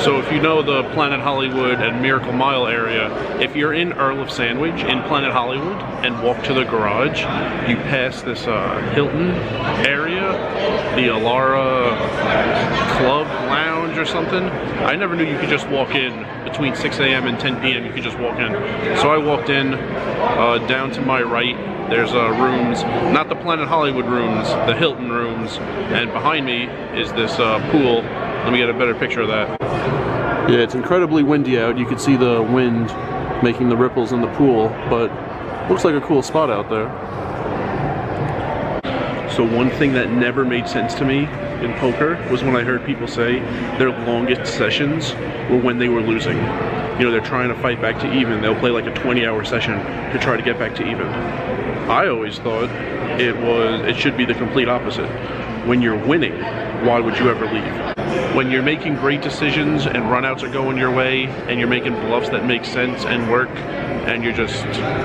So if you know the Planet Hollywood and Miracle Mile area, if you're in Earl of Sandwich in Planet Hollywood and walk to the garage, you pass this Hilton area, the Alara Club Lounge or something. I never knew you could just walk in between 6 a.m. and 10 p.m. You could just walk in. So I walked in, down to my right, there's rooms, not the Planet Hollywood rooms, the Hilton rooms, and behind me is this pool. Let me get a better picture of that. Yeah, it's incredibly windy out. You can see the wind making the ripples in the pool, but looks like a cool spot out there. So one thing that never made sense to me in poker was when I heard people say their longest sessions were when they were losing. You know, they're trying to fight back to even. They'll play like a 20-hour session to try to get back to even. I always thought it should be the complete opposite. When you're winning, why would you ever leave? When you're making great decisions and runouts are going your way and you're making bluffs that make sense and work and you're just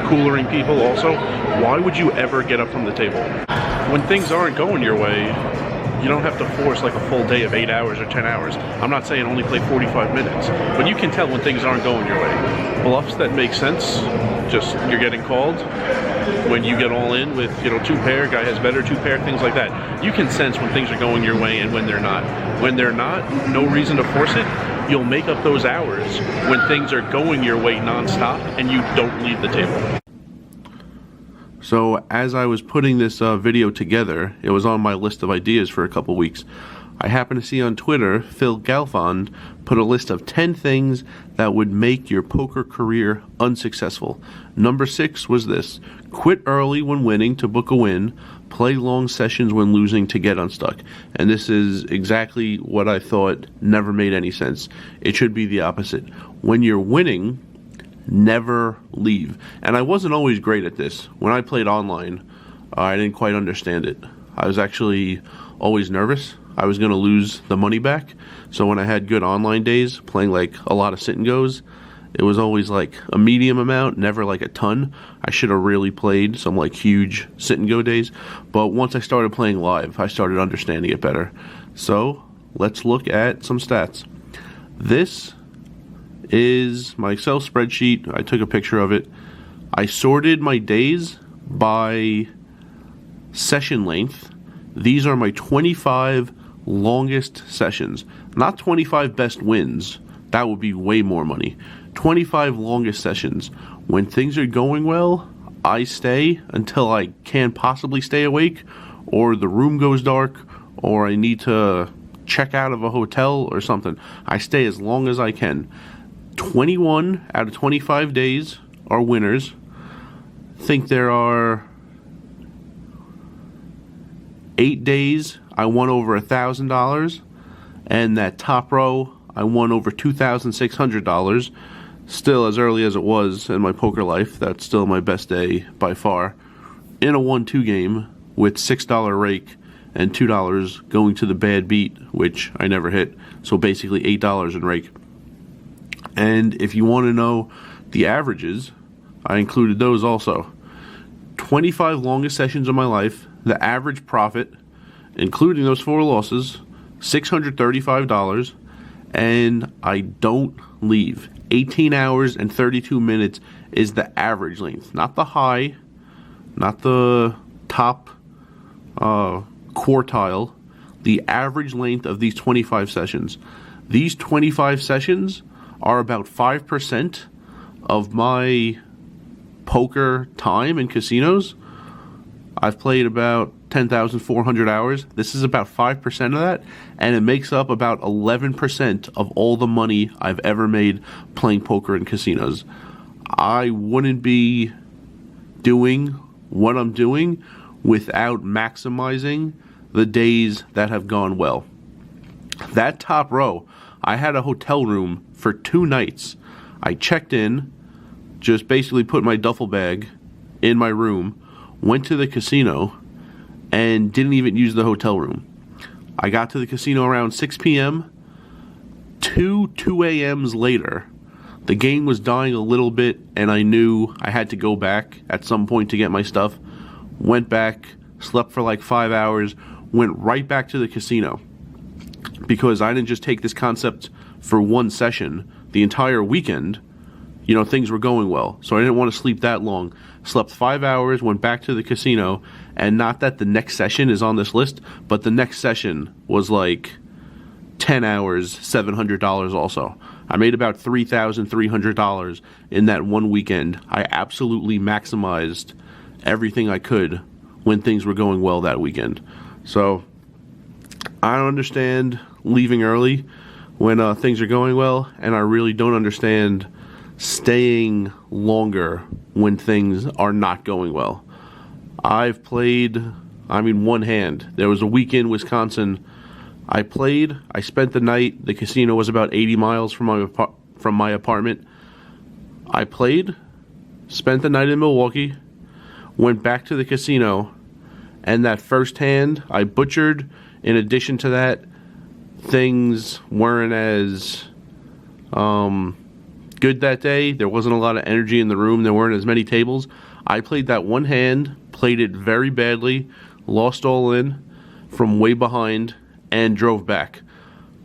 coolering people also, why would you ever get up from the table? When things aren't going your way, you don't have to force like a full day of 8 hours or 10 hours. I'm not saying only play 45 minutes, but you can tell when things aren't going your way. Bluffs that make sense, just you're getting called. When you get all in with, you know, 2-pair, guy has better 2-pair, things like that. You can sense when things are going your way and when they're not. When they're not, no reason to force it. You'll make up those hours when things are going your way nonstop and you don't leave the table. So as I was putting this video together, it was on my list of ideas for a couple weeks. I happened to see on Twitter, Phil Galfond put a list of 10 things that would make your poker career unsuccessful. Number 6 was this: quit early when winning to book a win, play long sessions when losing to get unstuck. And this is exactly what I thought never made any sense. It should be the opposite. When you're winning, never leave. And I wasn't always great at this. When I played online, I didn't quite understand it. I was actually always nervous I was going to lose the money back. So when I had good online days, playing like a lot of sit and goes, it was always like a medium amount, never like a ton. I should have really played some like huge sit and go days. But once I started playing live, I started understanding it better. So let's look at some stats. This is my Excel spreadsheet. I took a picture of it. I sorted my days by session length. These are my 25 longest sessions, not 25 best wins. That would be way more money. 25 longest sessions. When things are going well, I stay until I can't possibly stay awake, or the room goes dark, or I need to check out of a hotel or something. I stay as long as I can. 21 out of 25 days are winners. I think there are 8 days I won over $1,000, and that top row I won over $2,600. Still, as early as it was in my poker life, that's still my best day by far. In a 1-2 game with $6 rake and $2 going to the bad beat, which I never hit. So basically $8 in rake. And if you want to know the averages, I included those also. 25 longest sessions of my life, the average profit, including those 4 losses, $635, and I don't leave. 18 hours and 32 minutes is the average length, not the high, not the top quartile, the average length of these 25 sessions. These 25 sessions are about 5% of my poker time in casinos. I've played about 10,400 hours. This is about 5% of that, and it makes up about 11% of all the money I've ever made playing poker in casinos. I wouldn't be doing what I'm doing without maximizing the days that have gone well. That top row, I had a hotel room for 2 nights. I checked in, just basically put my duffel bag in my room, went to the casino, and didn't even use the hotel room. I got to the casino around 6 p.m. 2 a.m.s later, the game was dying a little bit, and I knew I had to go back at some point to get my stuff. Went back, slept for like 5 hours, went right back to the casino. Because I didn't just take this concept for one session. The entire weekend, you know, things were going well. So I didn't want to sleep that long. Slept 5 hours, went back to the casino, and not that the next session is on this list, but the next session was like 10 hours, $700 also. I made about $3,300 in that one weekend. I absolutely maximized everything I could when things were going well that weekend. So I don't understand leaving early when things are going well, and I really don't understand staying longer when things are not going well. I've played, one hand. There was a week in Wisconsin. I spent the night. The casino was about 80 miles from my apartment. I played, spent the night in Milwaukee, went back to the casino, and that first hand I butchered. In addition to that, things weren't as good that day. There wasn't a lot of energy in the room. There weren't as many tables. I played that one hand, played it very badly, lost all in from way behind, and drove back.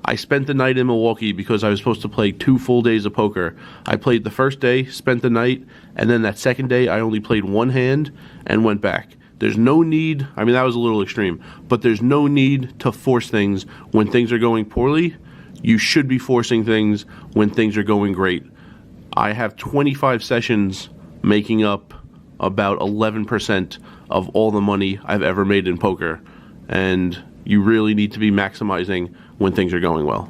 I spent the night in Milwaukee because I was supposed to play 2 full days of poker. I played the first day, spent the night, and then that second day I only played one hand and went back. There's no need, that was a little extreme, but there's no need to force things when things are going poorly. You should be forcing things when things are going great. I have 25 sessions making up about 11% of all the money I've ever made in poker, and you really need to be maximizing when things are going well.